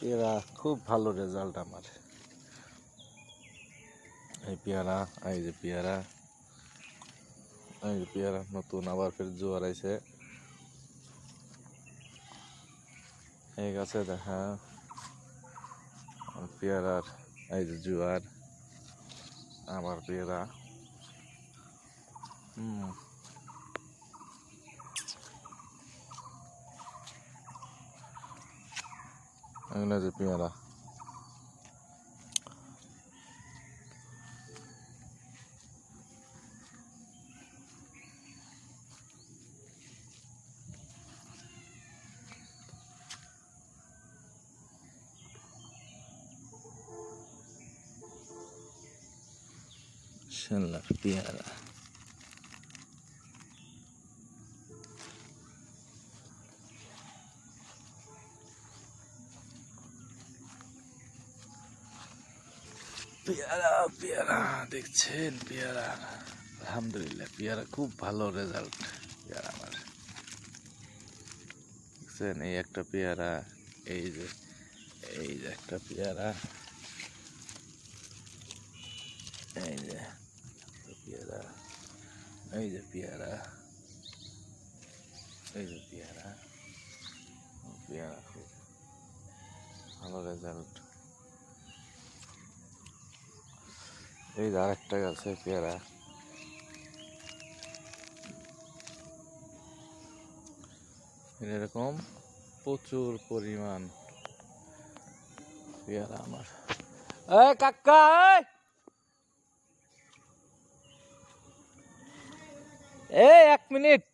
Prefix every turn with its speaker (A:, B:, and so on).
A: পেয়ারা খুব ভালো রেজাল্ট আমার। এই পেয়ারা, এই যে পেয়ারা, এই যে পেয়ারা নতুন আবার ফের জোয়ার আইছে এই গাছে দেখা পেয়ারার, এই যে জোয়ার আবার পেয়ারা। এগুলো যে পেয়ারা, শিমলার পেয়ারা। পেয়ারা পেয়ারা দেখছেন, পেয়ারা আলহামদুলিল্লাহ, পেয়ারা খুব ভালো রেজাল্ট পেয়ারা আমার। দেখছেন এই একটা পেয়ারা, এই যে একটা পেয়ারা, এই যে পেয়ারা, এই যে পেয়ারা, এই যে পেয়ারা। পেয়ারা খুব ভালো রেজাল্ট। এই যে আরেকটা গাছে পেয়ারা, এরকম প্রচুর পরিমাণ পেয়ারা আমার। এই কাকা, এই 1 মিনিট।